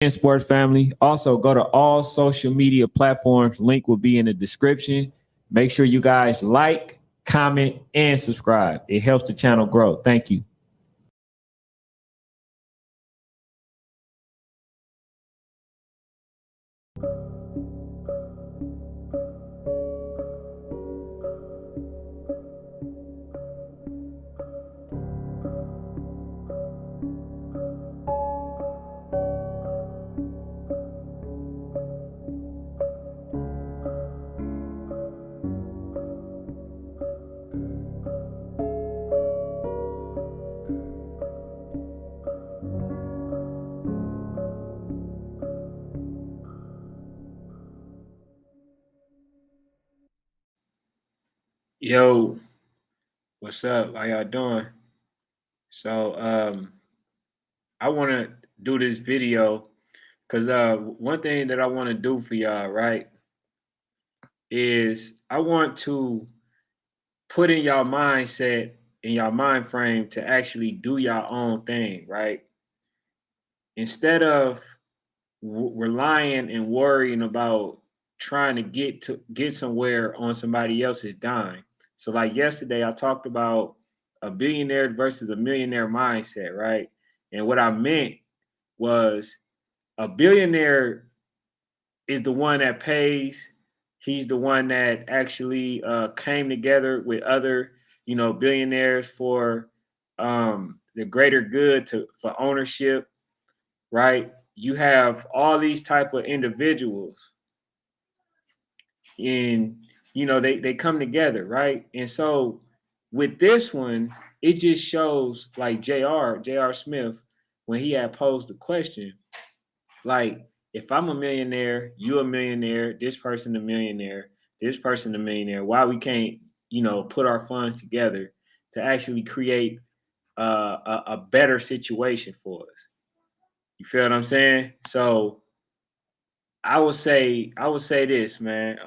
and sports family. Also, go to all social media platforms. Link will be in the description. Make sure you guys like, comment, and subscribe. It helps the channel grow. Thank you. Yo, what's up? How y'all doing? So, I want to do this video because one thing that I want to do for y'all, right, is I want to put in y'all mindset, in y'all mind frame to actually do your own thing, right? Instead of relying and worrying about trying to get somewhere on somebody else's dime. So like yesterday I talked about a billionaire versus a millionaire mindset, right? And what I meant was a billionaire is the one that pays. He's the one that actually came together with other, billionaires for the greater good to for ownership, right? You have all these type of individuals, and they come together, right? And so with this one, it just shows like J.R. Smith, when he had posed the question, like, if I'm a millionaire, you a millionaire, this person a millionaire, this person a millionaire, why we can't, put our funds together to actually create a better situation for us? You feel what I'm saying? So I would say this, man.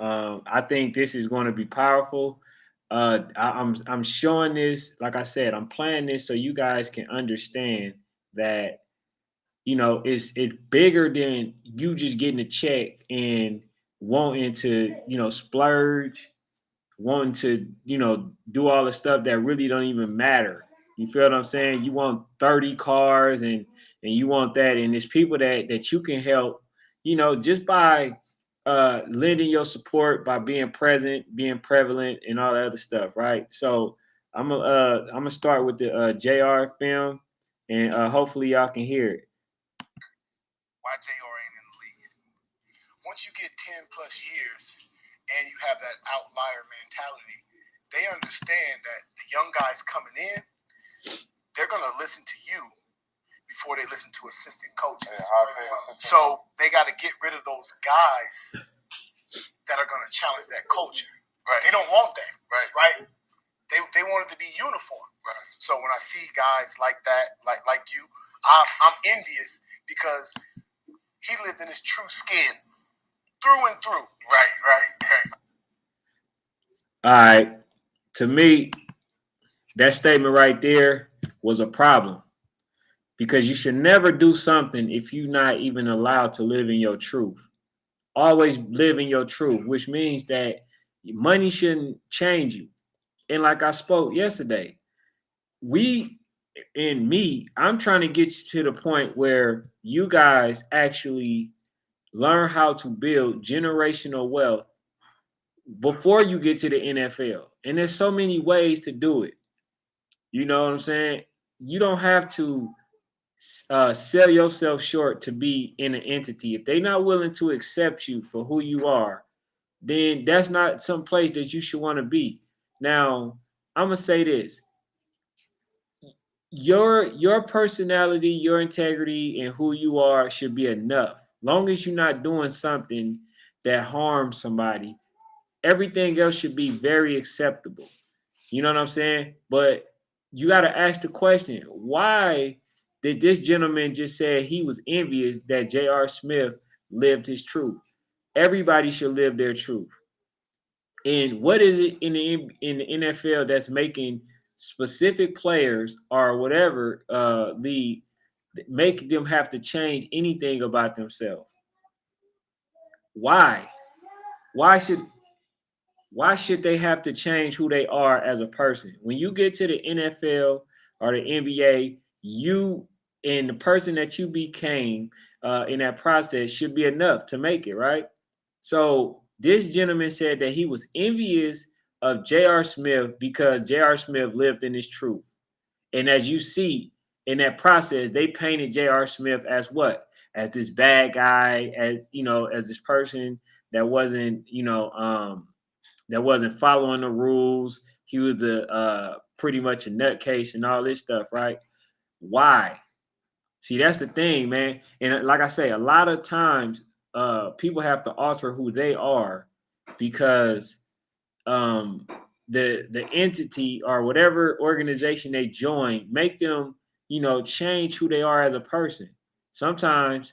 I think this is going to be powerful. I'm showing this, like I said, I'm playing this so you guys can understand that it's bigger than you just getting a check and wanting to splurge, wanting to do all the stuff that really don't even matter. You feel what I'm saying? You want 30 cars and you want that, and there's people that you can help, just by lending your support, by being present, being prevalent, and all that other stuff, right? So I'm gonna start with the JR film, and hopefully y'all can hear it. Why JR ain't in the league? Once you get 10 plus years and you have that outlier mentality, they understand that the young guys coming in, they're going to listen to you before they listen to assistant coaches. Yeah, so they got to get rid of those guys that are going to challenge that culture. Right. They don't want that. Right. They want it to be uniform. Right. So when I see guys like that, like you, I'm envious because he lived in his true skin through and through. Right. All right. To me, that statement right there was a problem, because you should never do something if you're not even allowed to live in your truth. Always live in your truth, which means that money shouldn't change you. And like I spoke yesterday, we and me, I'm trying to get you to the point where you guys actually learn how to build generational wealth before you get to the NFL. And there's so many ways to do it. You know what I'm saying? You don't have to sell yourself short to be in an entity. If they're not willing to accept you for who you are, then that's not some place that you should want to be. Now, I'm gonna say this: your personality, your integrity, and who you are should be enough. Long as you're not doing something that harms somebody, everything else should be very acceptable. You know what I'm saying? But you got to ask the question, why did this gentleman just say he was envious that J.R. Smith lived his truth? Everybody should live their truth. And what is it in the NFL that's making specific players or whatever league make them have to change anything about themselves. Why? Why should why should they have to change who they are as a person? When you get to the NFL or the NBA, you and the person that you became in that process should be enough to make it, right? So this gentleman said that he was envious of J.R. Smith because J.R. Smith lived in his truth. And as you see in that process, they painted J.R. Smith as what? As this bad guy, as as this person that wasn't, that wasn't following the rules. He was a pretty much a nutcase and all this stuff, right? Why? See, that's the thing, man. And like I say, a lot of times people have to alter who they are because um, the entity or whatever organization they join make them, change who they are as a person. Sometimes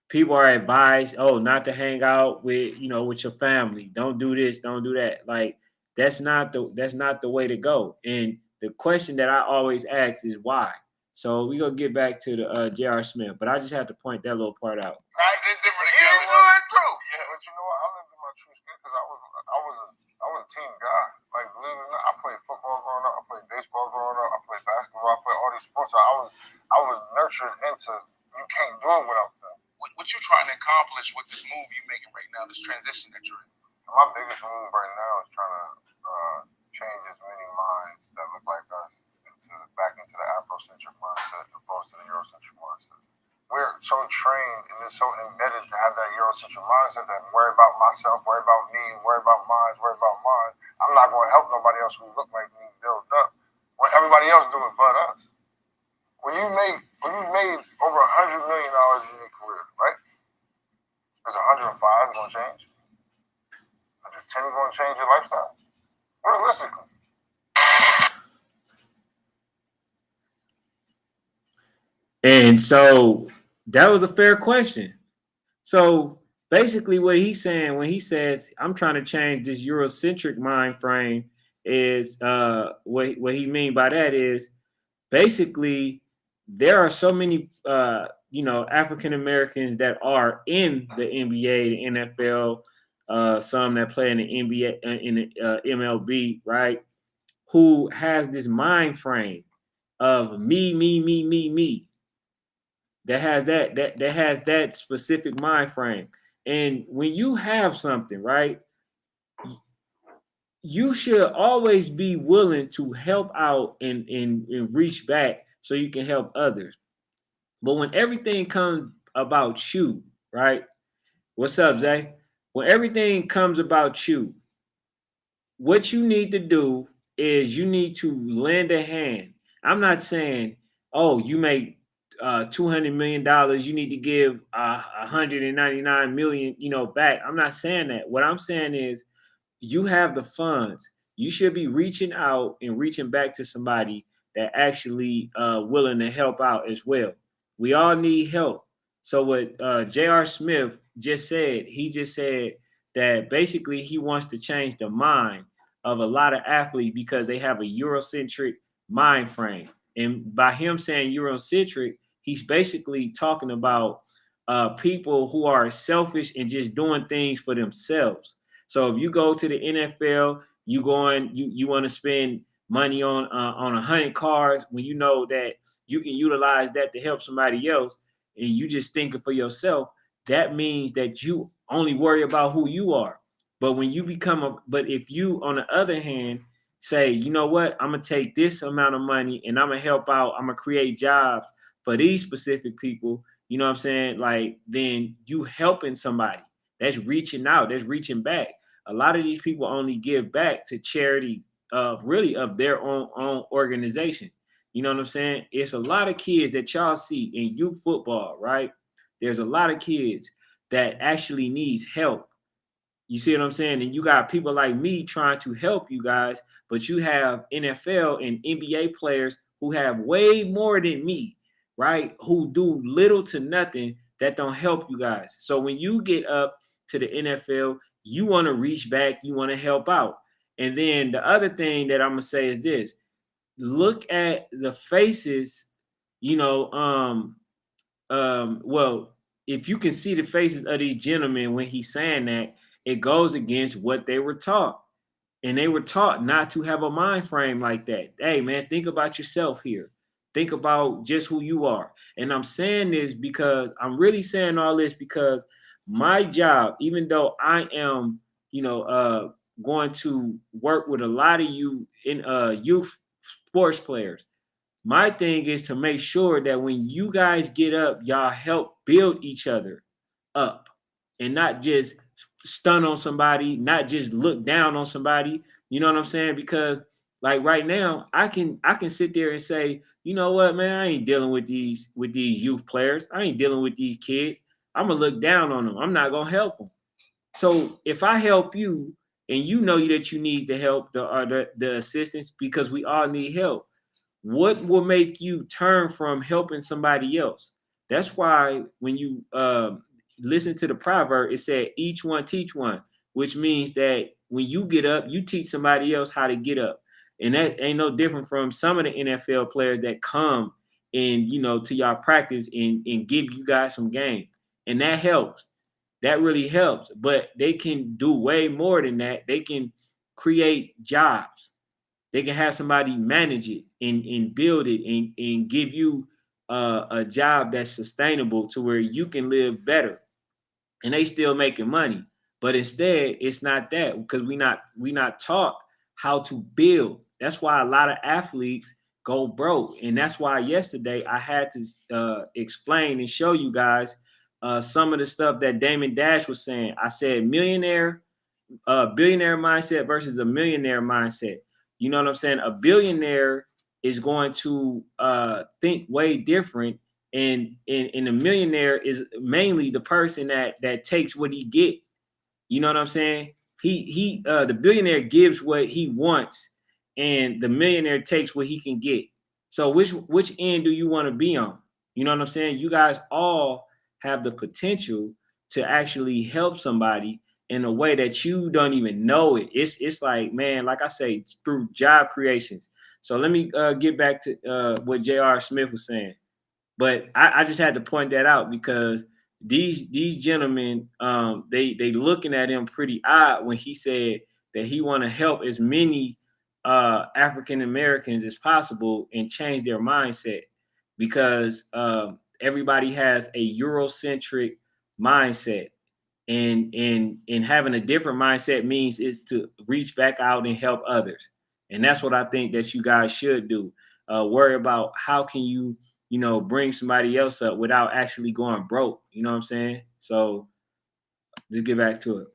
people are advised, oh, not to hang out with, with your family. Don't do this, don't do that. Like that's not the way to go. And the question that I always ask is why. So we gonna get back to the J.R. Smith, but I just have to point that little part out. Nice and different again. Yeah, but you know what? I lived in my true skin because I was a team guy. Like believe it or not, I played football growing up. I played baseball growing up. I played basketball. I played all these sports. So I was nurtured into you can't do it without them. What you trying to accomplish with this move you making right now, this transition that you're in? My biggest move right now is trying to change as many minds that look like us back into the Afrocentric mindset opposed to the Eurocentric mindset. We're so trained and it's so embedded to have that Eurocentric mindset that worry about myself, worry about me, worry about mine, worry about mine. I'm not going to help nobody else who look like me build up when everybody else do it but us. When you made over $100 million in your career, right? Is 105 going to change? 110 going to change your lifestyle? Realistically. And so that was a fair question. So basically, what he's saying when he says, I'm trying to change this Eurocentric mind frame, is what he mean by that is basically there are so many African Americans that are in the NBA, the NFL, some that play in the NBA, in the MLB, right? Who has this mind frame of me, me, me, me, me, that has that specific mind frame. And when you have something, right, you should always be willing to help out and reach back so you can help others. But when everything comes about you, right? What's up, Zay? When everything comes about you, what you need to do is you need to lend a hand. I'm not saying, oh, you make $200 million, you need to give 199 million, back. I'm not saying that. What I'm saying is you have the funds. You should be reaching out and reaching back to somebody that actually willing to help out as well. We all need help. So what J.R. Smith just said, he just said that basically he wants to change the mind of a lot of athletes because they have a Eurocentric mind frame. And by him saying Eurocentric, he's basically talking about people who are selfish and just doing things for themselves. So if you go to the NFL, you want to spend money on 100 cars when you know that you can utilize that to help somebody else, and you just thinking for yourself. That means that you only worry about who you are. But when you but if you, on the other hand, say, you know what, I'm gonna take this amount of money and I'm gonna help out, I'm gonna create jobs for these specific people, you know what I'm saying? Like, then you helping somebody. That's reaching out, that's reaching back. A lot of these people only give back to charity really of their own organization. You know what I'm saying? It's a lot of kids that y'all see in youth football, right? There's a lot of kids that actually needs help. You see what I'm saying? And you got people like me trying to help you guys, but you have NFL and NBA players who have way more than me, right? Who do little to nothing that don't help you guys. So when you get up to the NFL, you want to reach back, you want to help out. And then the other thing that I'm gonna say is this: look at the faces, you know, well, if you can see the faces of these gentlemen when he's saying that, it goes against what they were taught. And they were taught not to have a mind frame like that. Hey, man, think about yourself here. Think about just who you are. And I'm saying this because I'm really saying all this because my job, even though I am, going to work with a lot of you in youth sports players, my thing is to make sure that when you guys get up, y'all help build each other up and not just stun on somebody, not just look down on somebody. You know what I'm saying? Because like right now, I can sit there and say, you know what, man, I ain't dealing with these youth players. I ain't dealing with these kids. I'm gonna look down on them. I'm not gonna help them. So if I help you and you know that you need the help, the assistance, because we all need help, what will make you turn from helping somebody else? That's why when you listen to the proverb, it said each one teach one, which means that when you get up, you teach somebody else how to get up. And that ain't no different from some of the NFL players that come and to y'all practice and give you guys some game. And that helps. That really helps. But they can do way more than that. They can create jobs. They can have somebody manage it and build it and give you a job that's sustainable to where you can live better, and they still making money. But instead, it's not that because we not taught how to build. That's why a lot of athletes go broke, and that's why yesterday I had to explain and show you guys some of the stuff that Damon Dash was saying. I said billionaire mindset versus a millionaire mindset. You know what I'm saying? A billionaire is going to think way different, and a millionaire is mainly the person that takes what he get. You know what I'm saying? The billionaire gives what he wants, and the millionaire takes what he can get. So which end do you want to be on? You know what I'm saying? You guys all have the potential to actually help somebody in a way that you don't even know it. It's like, man, like I say, through job creations. So let me get back to what J.R. Smith was saying. But I just had to point that out because these gentlemen, they looking at him pretty odd when he said that he want to help as many African Americans as possible and change their mindset because everybody has a Eurocentric mindset, and having a different mindset means is to reach back out and help others, and that's what I think that you guys should do. Worry about how can you bring somebody else up without actually going broke. You know what I'm saying? So just get back to it.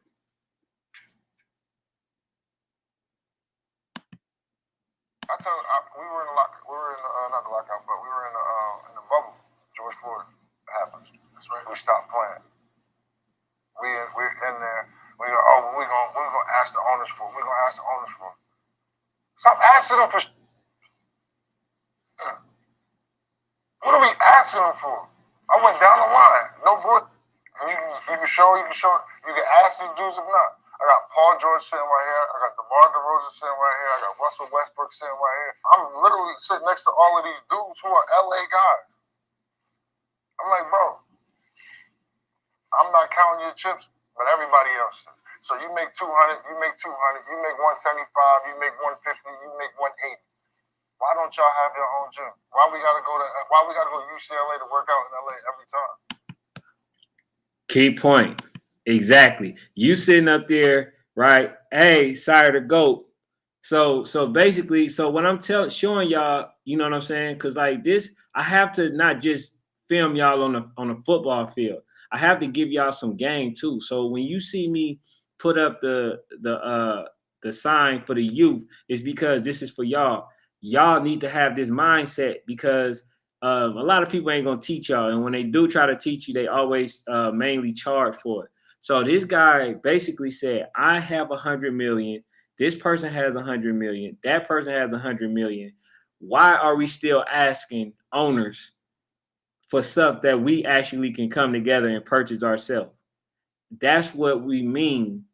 We were in not the lockout, but we were in the bubble. George Floyd happened. That's right. We stopped playing. We're in there. We're gonna ask the owners for. We're gonna ask the owners for. Stop asking them for. What are we asking them for? I went down the line. No boy. You can show. You can ask these dudes if not. I got Paul George sitting right here. I got DeMar DeRozan sitting right here. I got Russell Westbrook sitting right here. I'm literally sitting next to all of these dudes who are LA guys. I'm like, bro, I'm not counting your chips, but everybody else is. So you make 200, you make 200, you make 175, you make 150, you make 180. Why don't y'all have your own gym? Why we gotta go to UCLA to work out in LA every time? Key point. Exactly. You sitting up there, right? Hey, sire the goat. So basically, so what I'm showing y'all, you know what I'm saying? Because like this, I have to not just film y'all on a football field. I have to give y'all some game too. So when you see me put up the sign for the youth, it's because this is for y'all. Y'all need to have this mindset because a lot of people ain't gonna teach y'all, and when they do try to teach you, they always mainly charge for it. So this guy basically said, I have 100 million. This person has 100 million. That person has 100 million. Why are we still asking owners for stuff that we actually can come together and purchase ourselves? That's what we mean,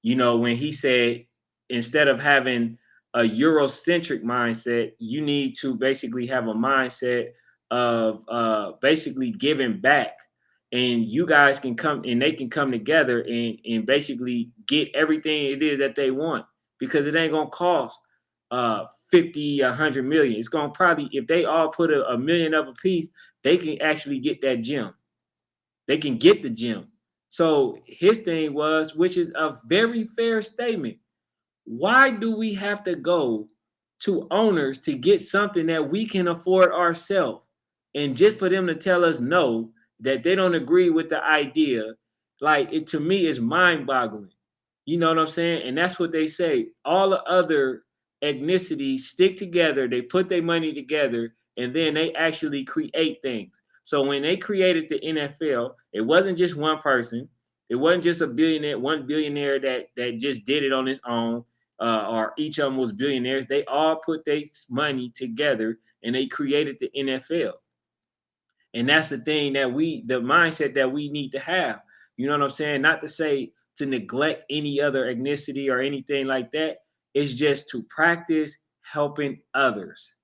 when he said, instead of having a Eurocentric mindset, you need to basically have a mindset of basically giving back, and you guys can come and they can come together and basically get everything it is that they want, because it ain't gonna cost 50, 100 million. It's gonna probably, if they all put a million up a piece, they can actually get that gym. They can get the gym. So his thing was, which is a very fair statement, why do we have to go to owners to get something that we can afford ourselves? And just for them to tell us no, that they don't agree with the idea, like, it to me is mind-boggling. You know what I'm saying? And that's what they say. All the other ethnicities stick together, they put their money together, and then they actually create things. So when they created the NFL, it wasn't just one person. It wasn't just a billionaire, one billionaire that just did it on his own, or each of them was billionaires. They all put their money together and they created the NFL. And that's the thing that the mindset that we need to have. You know what I'm saying? Not to say to neglect any other ethnicity or anything like that. It's just to practice helping others,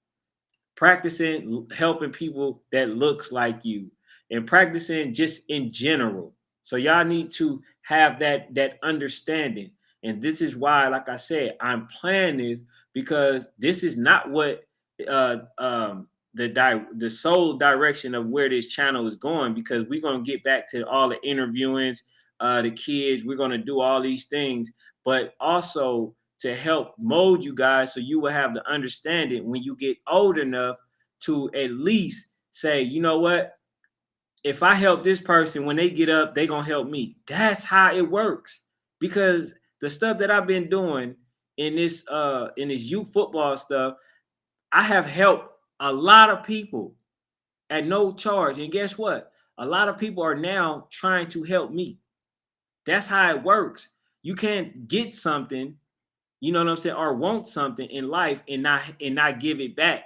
practicing helping people that looks like you, and practicing just in general. So y'all need to have that understanding. And this is why, like I said, I'm playing this, because this is not what uh um the sole direction of where this channel is going, because we're going to get back to all the interviewings, the kids, we're going to do all these things, but also to help mold you guys so you will have the understanding when you get old enough to at least say, you know what, if I help this person, when they get up, they gonna help me. That's how it works. Because the stuff that I've been doing in this youth football stuff, I have helped a lot of people at no charge. And guess what? A lot of people are now trying to help me. That's how it works. You can't get something, you know what I'm saying, or want something in life and not give it back.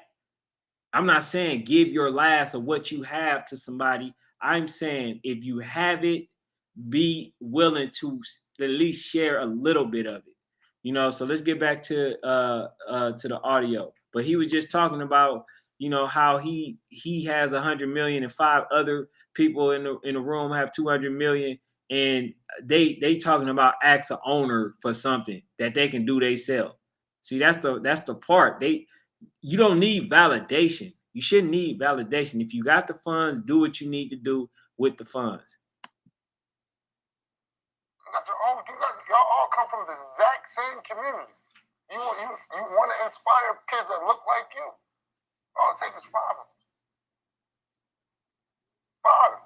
I'm not saying give your last of what you have to somebody. I'm saying if you have it, be willing to at least share a little bit of it. You know, so let's get back to the audio. But he was just talking about, you know, how he has 100 million and five other people in the room have 200 million, and they talking about ask an owner for something that they can do themselves. See, that's the part. You don't need validation. You shouldn't need validation. If you got the funds, do what you need to do with the funds. Y'all all come from the exact same community. You want to inspire kids that look like you. All it takes is 5 of them. 5.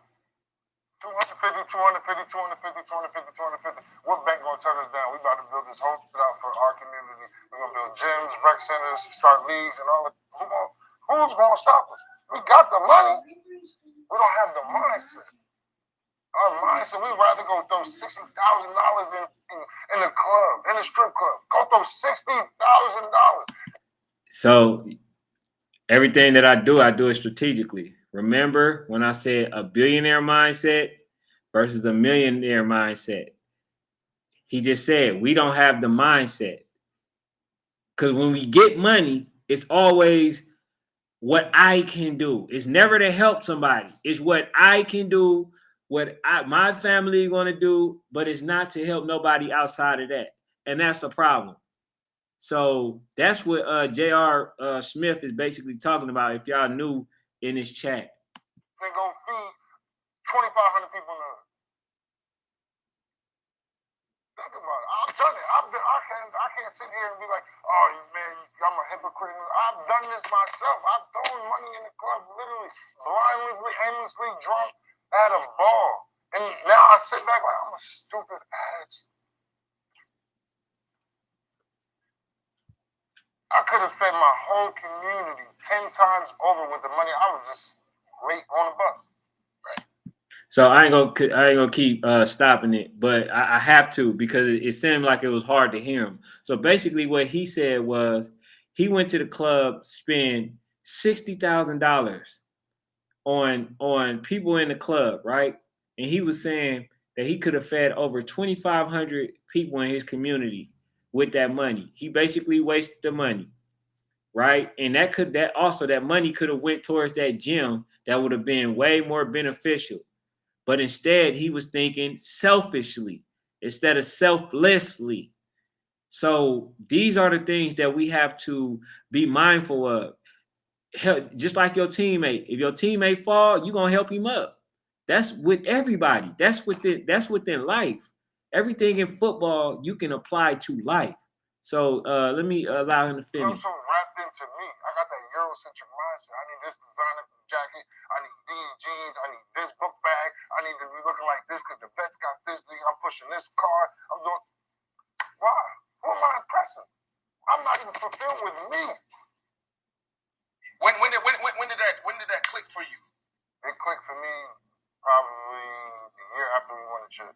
250, 250, 250, 250, 250. What bank gonna turn us down? We about to build this whole shit out for our community. We're gonna build gyms, rec centers, start leagues, and all that. Who's gonna stop us? We got the money. We don't have the mindset. Our mindset, we'd rather go throw $60,000 in a club, in a strip club. Go throw $60,000. So everything that I do it strategically. Remember when I said a billionaire mindset versus a millionaire mindset? He just said we don't have the mindset. Because when we get money, it's always what I can do. It's never to help somebody. It's what I can do, my family is going to do, but it's not to help nobody outside of that. And that's the problem. So that's what J.R. Smith is basically talking about, if y'all knew in his chat. They go feed 2,500 people in the hood. Think about it. I've done it. I can't sit here and be like, oh man, I'm a hypocrite. I've done this myself. I've thrown money in the club, literally blindly, aimlessly, drunk at a bar. And now I sit back like I'm a stupid ass. I could have fed my whole community 10 times over with the money I was just late on the bus. Right. So I ain't gonna keep stopping it, but I have to, because it seemed like it was hard to hear him. So basically, what he said was he went to the club, spend $60,000 on people in the club, right? And he was saying that he could have fed over 2,500 people in his community with that money. He basically wasted the money. right? And that money could have went towards that gym that would have been way more beneficial. But instead, he was thinking selfishly instead of selflessly. So these are the things that we have to be mindful of. Just like your teammate. If your teammate fall, you're gonna help him up. That's with everybody. That's within life. Everything in football you can apply to life. So let me allow him to finish. I'm so wrapped into me. I got that Eurocentric mindset. I need this designer jacket. I need these jeans. I need this book bag. I need to be looking like this because the vet's got this. I'm pushing this car. I'm doing. Why? Who am I impressing? I'm not even fulfilled with me. When did that click for you? It clicked for me probably the year after we won the chip.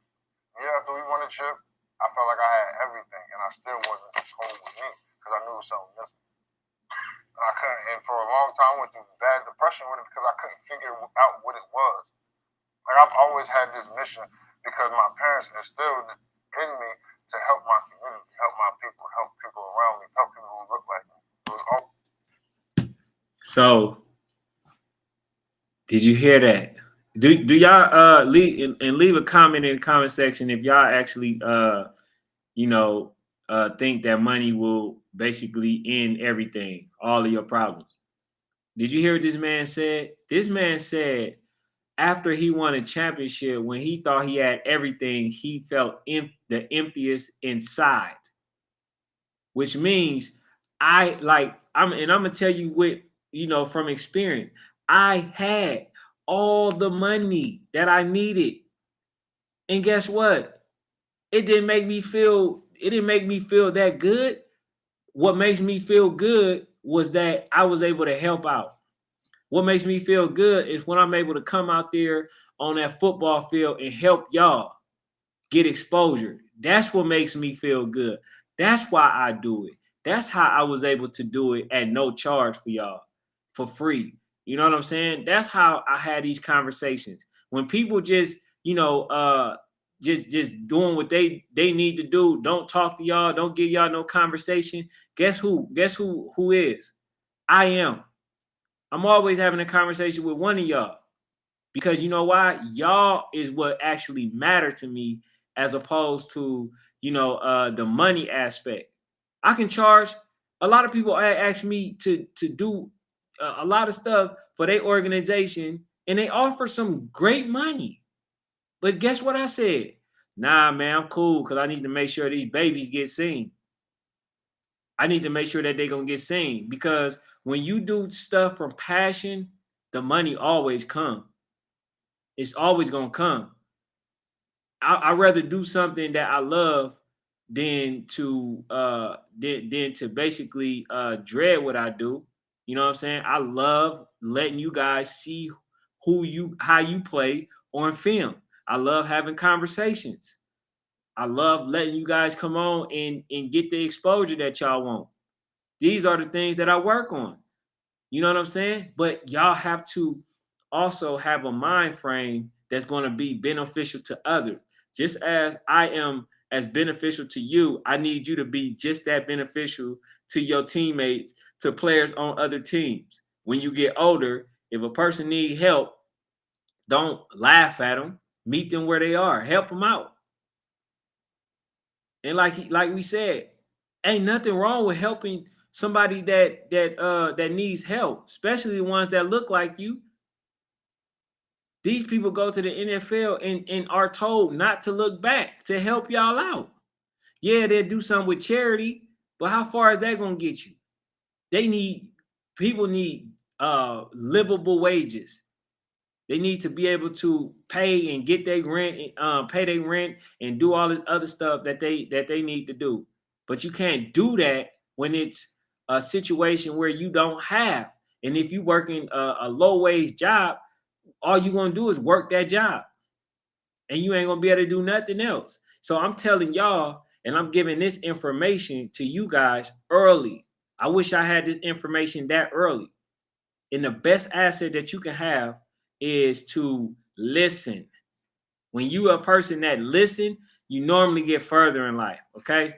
The year after we won the chip, I felt like I had everything, and I still wasn't home with me because I knew something missing. And I couldn't. And for a long time, I went through bad depression with it because I couldn't figure out what it was. Like I've always had this mission because my parents instilled in me to help my community, help my people, help people around me, help people who look like me. It was all. So, did you hear that? Do y'all leave a comment in the comment section if y'all actually think that money will basically end everything, all of your problems? Did you hear what this man said? This man said after he won a championship, when he thought he had everything, he felt the emptiest inside. Which means I'm gonna tell you what, from experience, I had all the money that I needed. And guess what? It didn't make me feel that good. What makes me feel good was that I was able to help out. What makes me feel good is when I'm able to come out there on that football field and help y'all get exposure. That's what makes me feel good. That's why I do it. That's how I was able to do it at no charge for y'all, for free. You know what I'm saying? That's how I had these conversations. When people just, just doing what they need to do, don't talk to y'all, don't give y'all no conversation. Guess who? Guess who is? I am. I'm always having a conversation with one of y'all. Because you know why? Y'all is what actually matter to me as opposed to, the money aspect. I can charge. A lot of people ask me to do a lot of stuff for their organization, and they offer some great money. But guess what I said? Nah, man, I'm cool because I need to make sure these babies get seen. I need to make sure that they're going to get seen because when you do stuff from passion, the money always comes. It's always going to come. I'd rather do something that I love than to basically dread what I do. You know what I'm saying? I love letting you guys see how you play on film. I love having conversations. I love letting you guys come on and get the exposure that y'all want. These are the things that I work on. You know what I'm saying? But y'all have to also have a mind frame that's going to be beneficial to others. Just as I am as beneficial to you, I need you to be just that beneficial to your teammates, to players on other teams. When you get older, if a person needs help, don't laugh at them. Meet them where they are. Help them out. And like we said, ain't nothing wrong with helping somebody that needs help, especially the ones that look like you. These people go to the NFL and are told not to look back to help y'all out. Yeah, they'll do something with charity, but how far is that gonna get you? People need livable wages. They need to be able to pay and get their rent, pay their rent, and do all this other stuff that they need to do. But you can't do that when it's a situation where you don't have. And if you're working a low wage job, all you're gonna do is work that job, and you ain't gonna be able to do nothing else. So I'm telling y'all, and I'm giving this information to you guys early. I wish I had this information that early. And the best asset that you can have is to listen. When you are a person that listen, you normally get further in life. Okay,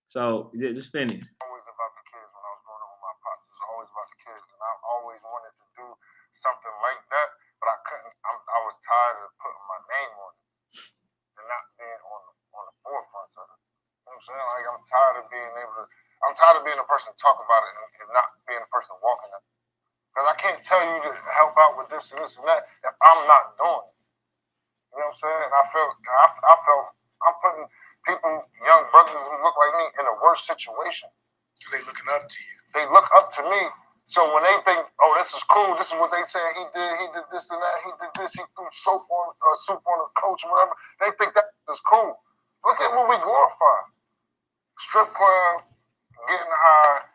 so just finish. Always about the kids when I was growing up with my pops. It's something like that, but I couldn't. I was tired of putting my name on it and not being on the forefront of it. You know what I'm saying? Like I'm tired of being the person to talk about it and not being the person walking it. Because I can't tell you to help out with this and this and that if I'm not doing it. You know what I'm saying? And I felt I'm putting people, young brothers who look like me, in a worse situation. Because they looking up to you. They look up to me. So when they think, oh, this is cool, this is what they saying he did this and that, he did this, he threw soup on a coach or whatever, they think that is cool. Look at what we glorify. Strip club, getting high,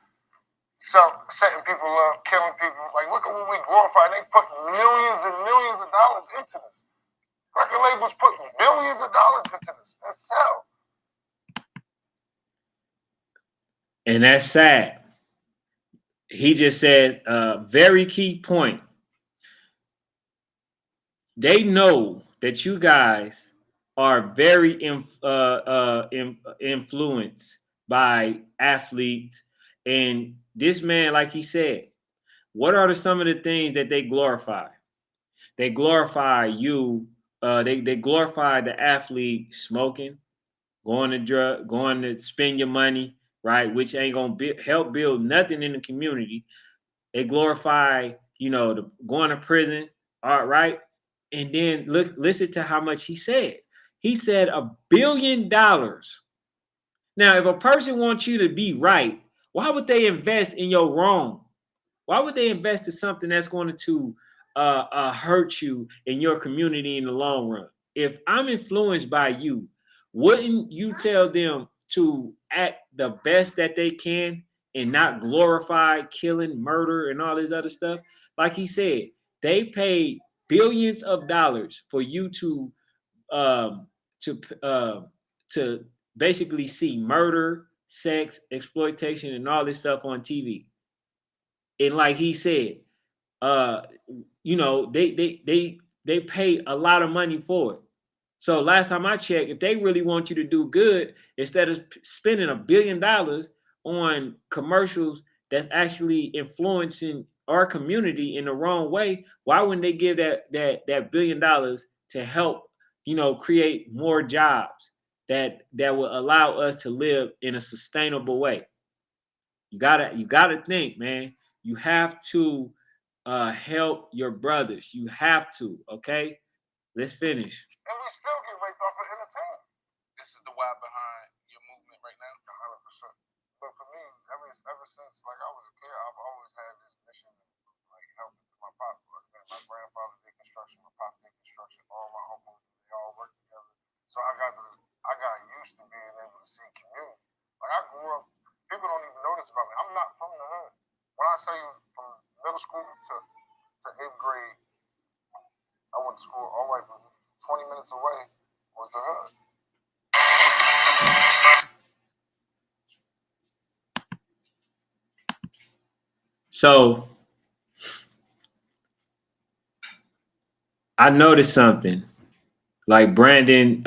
setting people up, killing people. Like, look at what we glorify. They put millions and millions of dollars into this. Record labels put billions of dollars into this. That's sell. And that's sad. He just said a very key point. They know that you guys are very influenced by athletes. And this man, like he said, what are some of the things that they glorify? They glorify you. They glorify the athlete smoking, going to spend your money, right? Which ain't gonna help build nothing in the community. They glorify, going to prison, all right? And then listen to how much he said. He said $1 billion. Now, if a person wants you to be right, why would they invest in your wrong? Why would they invest in something that's going to hurt you in your community in the long run? If I'm influenced by you, wouldn't you tell them to act the best that they can and not glorify killing, murder, and all this other stuff? Like he said, they paid billions of dollars for you to basically see murder, sex, exploitation, and all this stuff on TV. And like he said, they pay a lot of money for it. So last time I checked, if they really want you to do good, instead of spending $1 billion on commercials that's actually influencing our community in the wrong way, why wouldn't they give that $1 billion to help, create more jobs that will allow us to live in a sustainable way? You gotta think, man. You have to help your brothers. You have to, okay? Let's finish. And we still get raped off of entertainment. This is the why behind your movement right now? 100%. But for me, ever since like I was a kid, I've always had this mission of like helping my pop. My grandfather did construction, my pop did construction, all my uncles, they all work together. So I got used to being able to see community. Like I grew up, people don't even know this about me. I'm not from the hood. When I say from middle school to 8th grade, I went to school all the way from 20 minutes away was the hood. So I noticed something like Brandon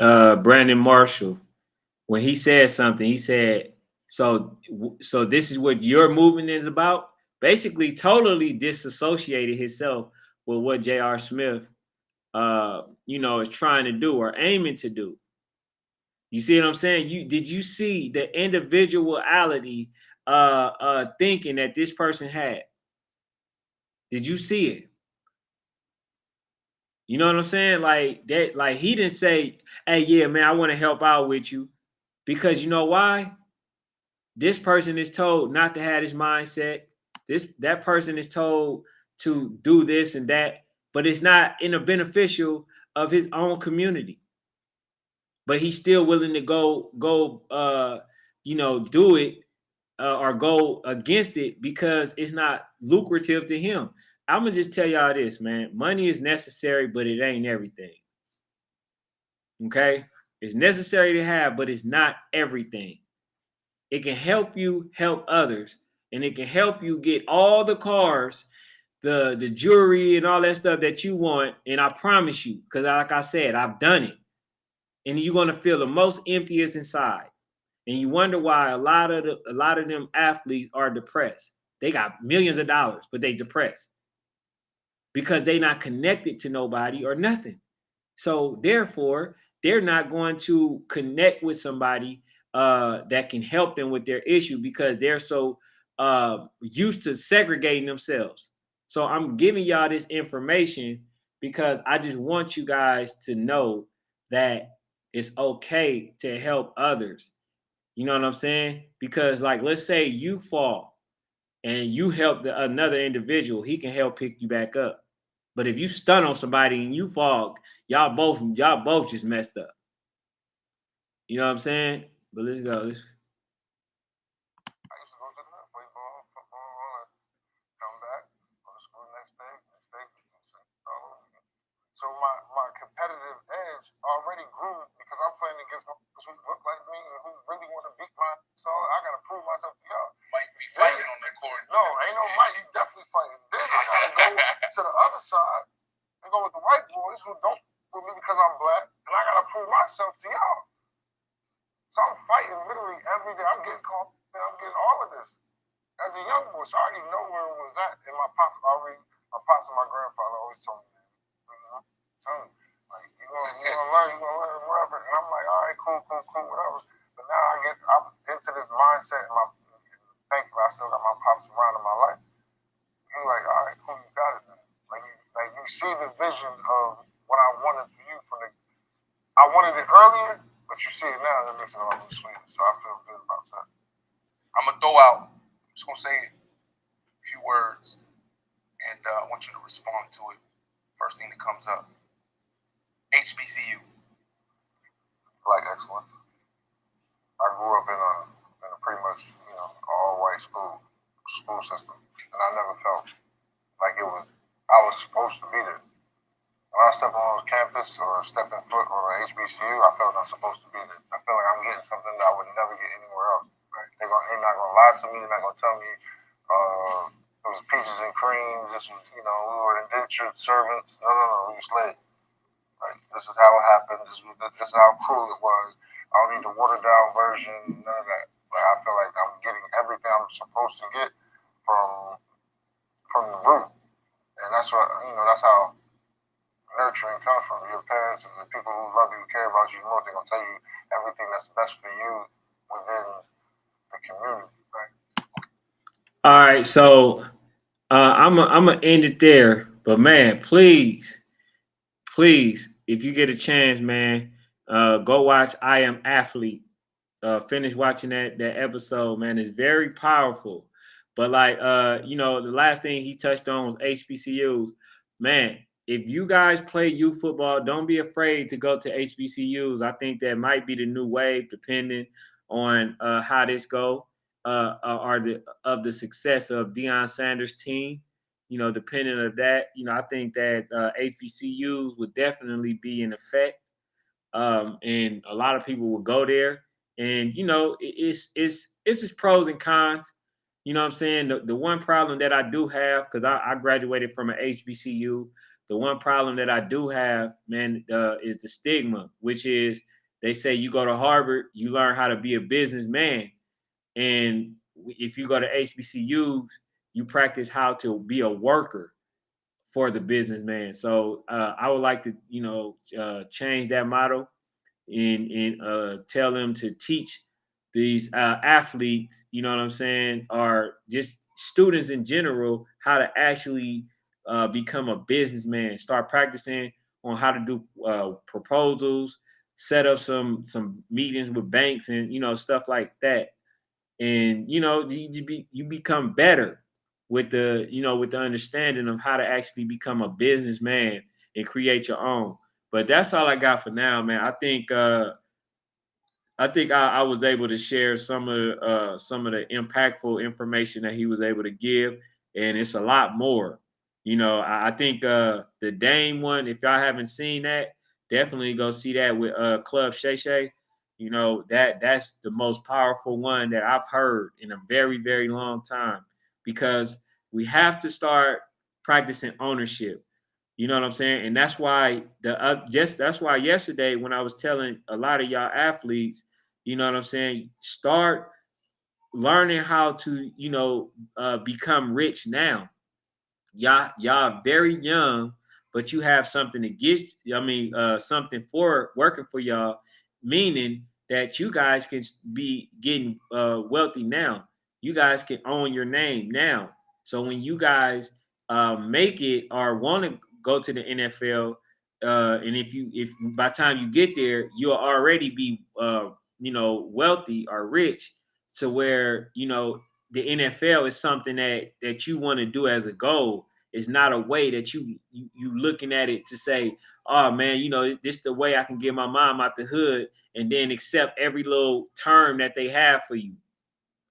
Marshall, when he said something, he said, so this is what your movement is about. Basically totally disassociated himself with what J.R. Smith is trying to do or aiming to do. You see what I'm saying? Did you see the individuality thinking that this person had? Did you see it? You know what I'm saying? Like that, like he didn't say, hey, yeah, man, I want to help out with you. Because you know why? This person is told not to have this mindset. That person is told to do this and that, but it's not in a beneficial of his own community. But he's still willing to go do it or go against it because it's not lucrative to him. I'm gonna just tell y'all this, man. Money is necessary, but it ain't everything. Okay? It's necessary to have, but it's not everything. It can help you help others, and it can help you get all the cars, the jewelry, and all that stuff that you want. And I promise you, because like I said, I've done it. And you're gonna feel the most emptiest inside. And you wonder why a lot of them athletes are depressed. They got millions of dollars, but they depressed. because they're not connected to nobody or nothing. So therefore, they're not going to connect with somebody that can help them with their issue because they're so used to segregating themselves. So I'm giving y'all this information because I just want you guys to know that it's okay to help others. You know what I'm saying? Because like, let's say you fall and you help another individual, he can help pick you back up. But if you stun on somebody and you fall, y'all both just messed up. You know what I'm saying? But let's go. I used to go to the play ball, football, all that. Come back, go to school next day, all over again. So my competitive edge already grew because I'm playing against motherfuckers who look like me and who really want to beat my. So I gotta prove myself to y'all. Might be fighting on that court. No, ain't no Mike. You definitely fighting. Then I gotta go to the other side and go with the white boys who don't with me because I'm black, and I gotta prove myself to y'all. So I'm fighting literally every day. I'm getting called. I'm getting all of this as a young boy. So I already know where it was at. And my pops and my grandfather always told me, like you're gonna learn wherever. And I'm like, all right, cool, whatever. But now I'm into this mindset, and I still got my pops around in my life. You're like, all right, cool, you got it. Like you see the vision of what I wanted for you I wanted it earlier, but you see it now, that makes it all sweeter. So I feel good about that. I'm gonna throw out. I'm just gonna say a few words, and I want you to respond to it. First thing that comes up. HBCU. Black excellence. I grew up in a pretty much all white school system, and I never felt like I was supposed to be there. When I step on campus or stepping foot on an HBCU, I felt I'm supposed to be there. I feel like I'm getting something that I would never get anywhere else. Right? They're not gonna lie to me. They're not gonna tell me it was peaches and cream. This was we were indentured servants. No, we were slaves. Like, this is how it happened. This is how cruel it was. I don't need the watered down version. None of that. Like, I feel like I'm getting everything I'm supposed to get from the root, and that's what that's how nurturing comes from your parents and the people who love you, care about you more. They're gonna tell you everything that's best for you within the community, right? All right, so I'm gonna end it there. But man, please, if you get a chance, man, go watch I Am Athlete. Finish watching that episode, man. It's very powerful. But like the last thing he touched on was HBCUs. Man, if you guys play youth football, don't be afraid to go to HBCUs. I think that might be the new wave, depending on how this go, or the success of Deion Sanders' team. Depending on that, I think that HBCUs would definitely be in effect, and a lot of people will go there. And it's its pros and cons. You know what I'm saying? The one problem that I do have, because I graduated from an HBCU, the one problem that I do have, man, is the stigma, which is they say you go to Harvard, you learn how to be a businessman. And if you go to HBCUs, you practice how to be a worker for the businessman. So I would like to, change that model and tell them to teach these athletes, you know what I'm saying, or just students in general, how to actually become a businessman. Start practicing on how to do proposals, set up some meetings with banks, and stuff like that. And you become better with the understanding of how to actually become a businessman and create your own. But that's all I got for now, man. I was able to share some of the impactful information that he was able to give, and it's a lot more. I think the Dame one, if y'all haven't seen that, definitely go see that with Club Shay Shay. That's the most powerful one that I've heard in a very, very long time, because we have to start practicing ownership. You know what I'm saying? And that's why that's why yesterday when I was telling a lot of y'all athletes, you know what I'm saying, start learning how to become rich now. y'all very young, but you have something against. I mean, something for working for y'all, meaning that you guys can be getting wealthy now. You guys can own your name now. So when you guys make it or want to go to the NFL, and if by the time you get there, you'll already be wealthy or rich, to where the NFL is something that you want to do as a goal. It's not a way that you looking at it to say, oh man, this the way I can get my mom out the hood, and then accept every little term that they have for you.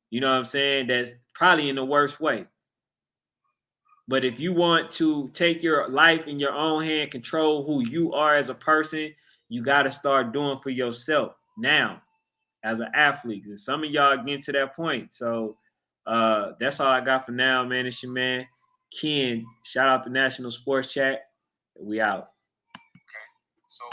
You know what I'm saying? That's probably in the worst way. But if you want to take your life in your own hand, control who you are as a person, you got to start doing for yourself now as an athlete. And some of y'all getting to that point. So that's all I got for now, man. It's your man, Ken. Shout out to National Sports Chat. We out. Okay. So